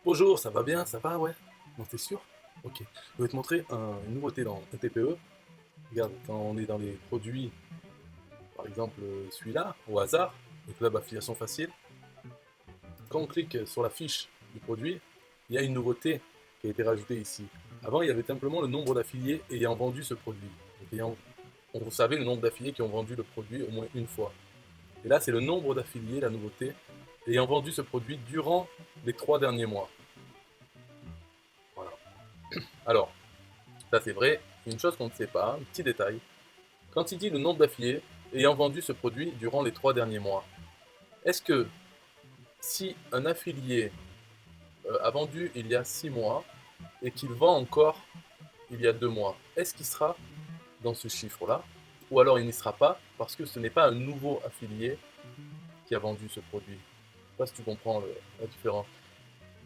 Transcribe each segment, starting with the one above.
Bonjour, ça va bien? Ça va, ouais? Non, t'es sûr? Ok. Je vais te montrer une nouveauté dans un TPE. Regarde, quand on est dans les produits, par exemple celui-là, au hasard, le club affiliation facile, quand on clique sur la fiche du produit, il y a une nouveauté qui a été rajoutée ici. Avant, il y avait simplement le nombre d'affiliés ayant vendu ce produit. On savait le nombre d'affiliés qui ont vendu le produit au moins une fois. Et là, c'est le nombre d'affiliés, la nouveauté, ayant vendu ce produit durant les 3 derniers mois. Voilà. Alors, ça c'est vrai, une chose qu'on ne sait pas, un petit détail. Quand il dit le nombre d'affiliés ayant vendu ce produit durant les 3 derniers mois, est-ce que si un affilié a vendu il y a 6 mois et qu'il vend encore il y a 2 mois, est-ce qu'il sera dans ce chiffre-là? Ou alors il n'y sera pas parce que ce n'est pas un nouveau affilié qui a vendu ce produit. Je ne sais pas si tu comprends la différence.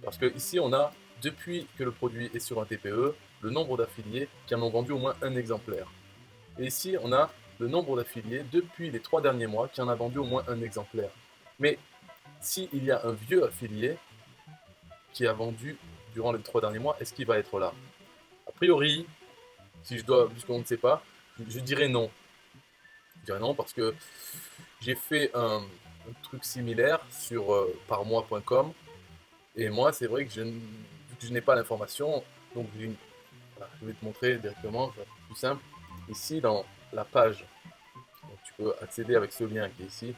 Parce que ici on a, depuis que le produit est sur un TPE, le nombre d'affiliés qui en ont vendu au moins un exemplaire. Et ici, on a le nombre d'affiliés depuis les 3 derniers mois qui en a vendu au moins un exemplaire. Mais s'il y a un vieux affilié qui a vendu durant les 3 derniers mois, est-ce qu'il va être là? A priori, si je dois, puisqu'on ne sait pas, je dirais non. Je dirais non parce que j'ai fait un truc similaire sur parmois.com et moi, c'est vrai que vu que je n'ai pas l'information, donc voilà, je vais te montrer directement, ça va être plus simple. Ici, dans la page, donc tu peux accéder avec ce lien qui est ici.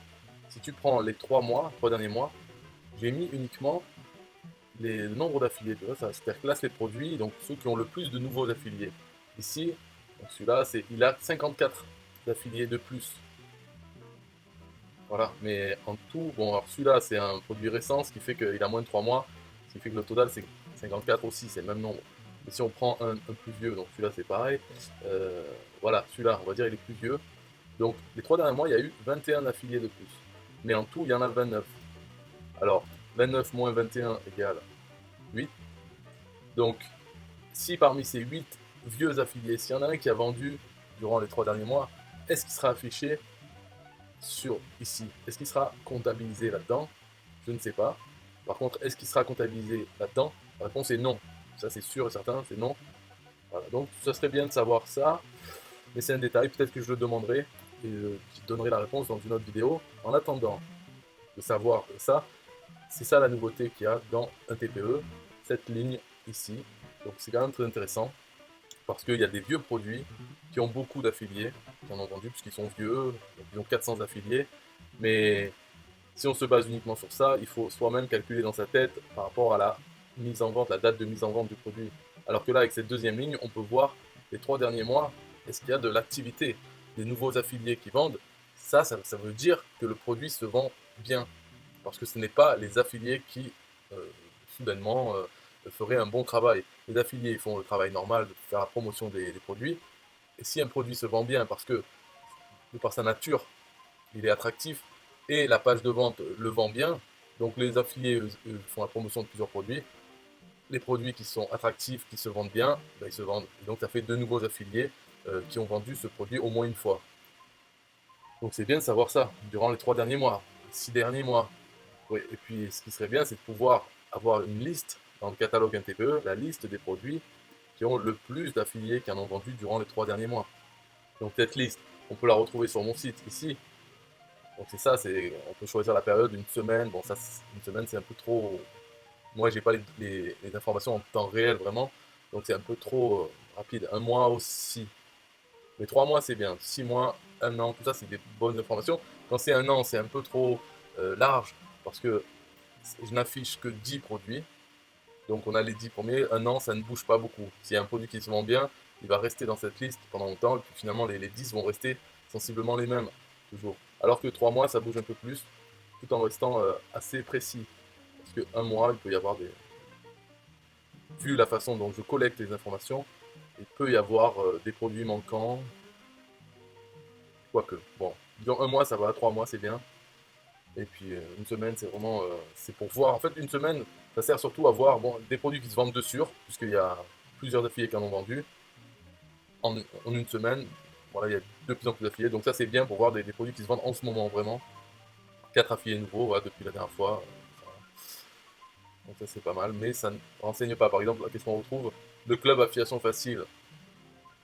Si tu prends les 3 derniers mois, j'ai mis uniquement le nombre d'affiliés. C'est-à-dire que là, c'est les produits, donc ceux qui ont le plus de nouveaux affiliés. Ici, celui-là, il a 54 affiliés de plus. Voilà, mais en tout, bon, alors celui-là, c'est un produit récent, ce qui fait qu'il a moins de 3 mois, ce qui fait que le total, c'est 54 aussi, c'est le même nombre. Et si on prend un plus vieux, donc celui-là, c'est pareil. Euh, voilà, celui-là, on va dire, il est plus vieux. Donc, les 3 derniers mois, il y a eu 21 affiliés de plus. Mais en tout, il y en a 29. Alors, 29 moins 21 égale 8. Donc, si parmi ces 8 vieux affiliés, s'il y en a un qui a vendu durant les 3 derniers mois, est-ce qu'il sera affiché sur ici? Est-ce qu'il sera comptabilisé là-dedans? Je ne sais pas. Par contre, est-ce qu'il sera comptabilisé là-dedans? La réponse est non. Ça, c'est sûr et certain, c'est non. Voilà. Donc, ça serait bien de savoir ça, mais c'est un détail. Peut-être que je le demanderai et je donnerai la réponse dans une autre vidéo. En attendant de savoir ça, c'est ça la nouveauté qu'il y a dans un TPE, cette ligne ici. Donc c'est quand même très intéressant parce qu'il y a des vieux produits qui ont beaucoup d'affiliés, qui en ont vendu puisqu'ils sont vieux, donc ils ont 400 affiliés. Mais si on se base uniquement sur ça, il faut soi-même calculer dans sa tête par rapport à la mise en vente, la date de mise en vente du produit. Alors que là, avec cette deuxième ligne, on peut voir les 3 derniers mois, est-ce qu'il y a de l'activité, des nouveaux affiliés qui vendent. Ça veut dire que le produit se vend bien parce que ce n'est pas les affiliés qui, euh, soudainement, feraient un bon travail. Les affiliés font le travail normal de faire la promotion des produits, et si un produit se vend bien parce que, de par sa nature, il est attractif, et la page de vente le vend bien, donc les affiliés font la promotion de plusieurs produits, les produits qui sont attractifs, qui se vendent bien, ben, ils se vendent. Et donc ça fait de nouveaux affiliés qui ont vendu ce produit au moins une fois. Donc c'est bien de savoir ça, durant les 3 derniers mois, les 6 derniers mois. Oui, et puis ce qui serait bien, c'est de pouvoir avoir une liste dans le catalogue NTPE, la liste des produits qui ont le plus d'affiliés qui en ont vendu durant les 3 derniers mois. Donc cette liste, on peut la retrouver sur mon site ici. Donc c'est ça, on peut choisir la période, une semaine. Bon, ça, une semaine, c'est un peu trop. Moi, j'ai pas les informations en temps réel vraiment, donc c'est un peu trop rapide. Un mois aussi, mais 3 mois, c'est bien. 6 mois, un an, tout ça, c'est des bonnes informations. Quand c'est un an, c'est un peu trop large parce que je n'affiche que 10 produits. Donc on a les 10 premiers. Un an, ça ne bouge pas beaucoup. S'il y a un produit qui se vend bien, il va rester dans cette liste pendant longtemps. Et puis finalement, les 10 vont rester sensiblement les mêmes, toujours. Alors que 3 mois, ça bouge un peu plus, tout en restant assez précis. Parce que un mois, il peut y avoir des. Vu la façon dont je collecte les informations, il peut y avoir des produits manquants. Quoique, bon, disons un mois, ça va, 3 mois, c'est bien. Et puis une semaine, c'est vraiment, c'est pour voir. En fait, une semaine, ça sert surtout à voir bon, des produits qui se vendent de sûr, puisqu'il y a plusieurs affiliés qui en ont vendu en une semaine. Voilà, il y a de plus en plus d'affiliés. Donc ça, c'est bien pour voir des produits qui se vendent en ce moment, vraiment. 4 affiliés nouveaux, voilà, depuis la dernière fois. Donc ça c'est pas mal, mais ça ne renseigne pas. Par exemple, qu'est-ce qu'on retrouve? Le club affiliation facile,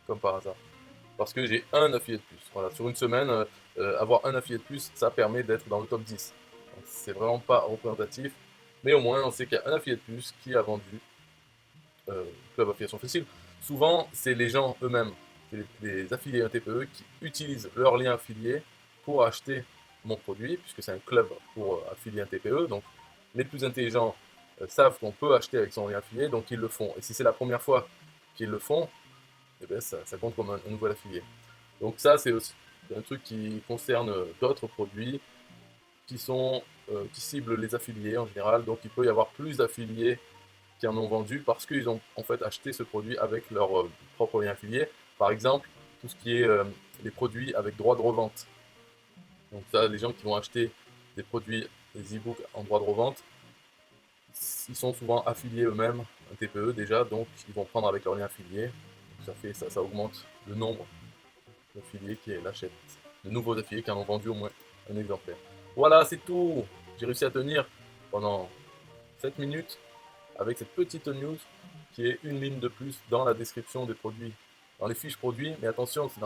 comme par hasard. Parce que j'ai un affilié de plus. Voilà, sur une semaine, avoir un affilié de plus, ça permet d'être dans le top 10. Donc c'est vraiment pas représentatif, mais au moins on sait qu'il y a un affilié de plus qui a vendu club affiliation facile. Souvent, c'est les gens eux-mêmes, les affiliés un TPE qui utilisent leur lien affilié pour acheter mon produit, puisque c'est un club pour affilier un TPE. Donc les plus intelligents savent qu'on peut acheter avec son lien affilié, donc ils le font. Et si c'est la première fois qu'ils le font, eh bien, ça compte comme un nouvel affilié. Donc ça, c'est aussi un truc qui concerne d'autres produits qui ciblent les affiliés en général. Donc il peut y avoir plus d'affiliés qui en ont vendu parce qu'ils ont en fait acheté ce produit avec leur propre lien affilié. Par exemple, tout ce qui est les produits avec droit de revente. Donc ça, les gens qui vont acheter des produits, des e-books en droit de revente, ils sont souvent affiliés eux-mêmes, un TPE déjà, donc ils vont prendre avec leur lien affilié. Ça augmente le nombre d'affiliés qui l'achètent, de nouveaux affiliés qui en ont vendu au moins un exemplaire. Voilà, c'est tout. J'ai réussi à tenir pendant 7 minutes avec cette petite news qui est une ligne de plus dans la description des produits, dans les fiches produits. Mais attention, c'est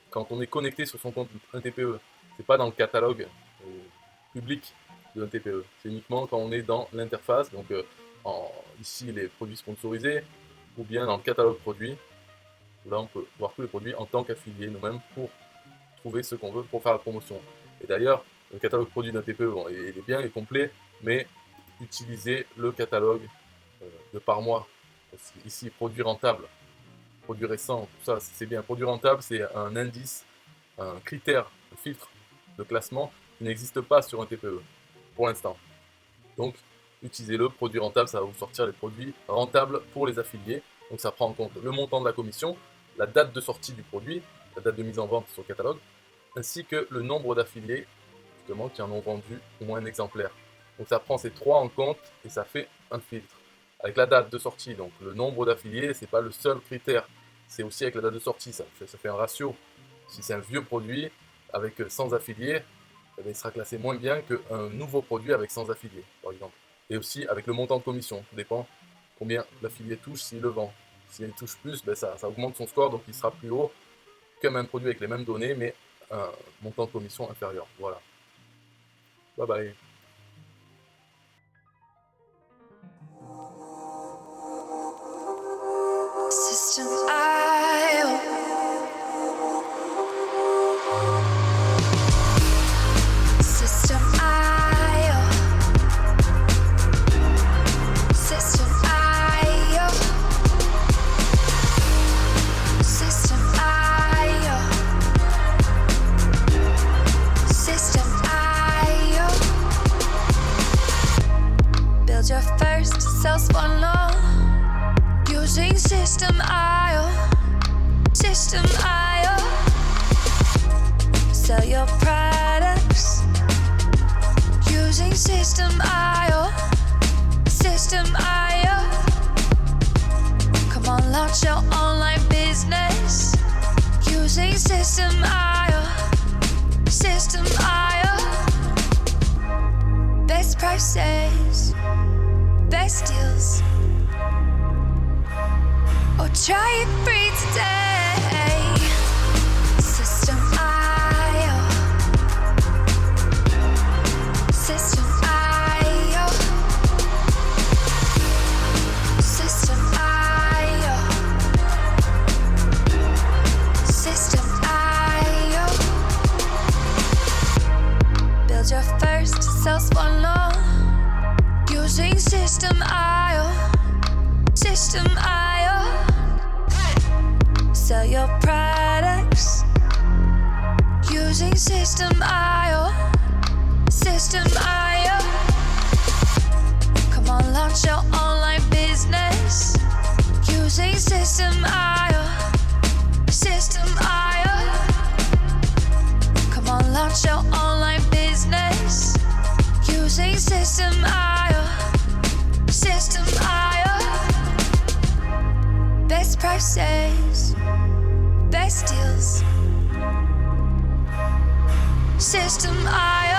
quand on est connecté sur son compte un TPE, c'est pas dans le catalogue public de un TPE. C'est uniquement quand on est dans l'interface, donc ici les produits sponsorisés, ou bien dans le catalogue produit. Là, on peut voir tous les produits en tant qu'affilié nous-mêmes pour trouver ce qu'on veut pour faire la promotion. Et d'ailleurs, le catalogue produit d'un TPE, bon, il est bien, il est complet, mais utilisez le catalogue de par mois. Ici, produit rentable, produit récent, tout ça, c'est bien. Produit rentable, c'est un indice, un critère, un filtre de classement qui n'existe pas sur un TPE pour l'instant. Donc, utilisez-le, produit rentable, ça va vous sortir les produits rentables pour les affiliés. Donc, ça prend en compte le montant de la commission, la date de sortie du produit, la date de mise en vente sur le catalogue, ainsi que le nombre d'affiliés justement qui en ont vendu au moins un exemplaire. Donc ça prend ces trois en compte et ça fait un filtre. Avec la date de sortie, donc le nombre d'affiliés, c'est pas le seul critère, c'est aussi avec la date de sortie, ça fait un ratio. Si c'est un vieux produit avec 100 affiliés, eh bien, il sera classé moins bien qu'un nouveau produit avec 100 affiliés, par exemple. Et aussi avec le montant de commission, ça dépend combien l'affilié touche s'il le vend. S'il touche plus, ben ça augmente son score, donc il sera plus haut qu'un même produit avec les mêmes données, mais un montant de commission inférieur. Voilà. Bye bye. System IO. System IO. System IO. System IO. System IO. Build your first sales funnel using System IO. System IO. Sell your products using System IO. System IO. Come on, launch your online business using System IO. System IO. Best prices, best deals. Or try it free today. System IO. System IO. System IO. System IO. Build your first sales funnel using System IO. System IO. Sell your products using System IO. System IO. Come on, launch your online business using System IO. System IO. Come on, launch your online business using System IO. System IO. Best prices, best deals. System IO.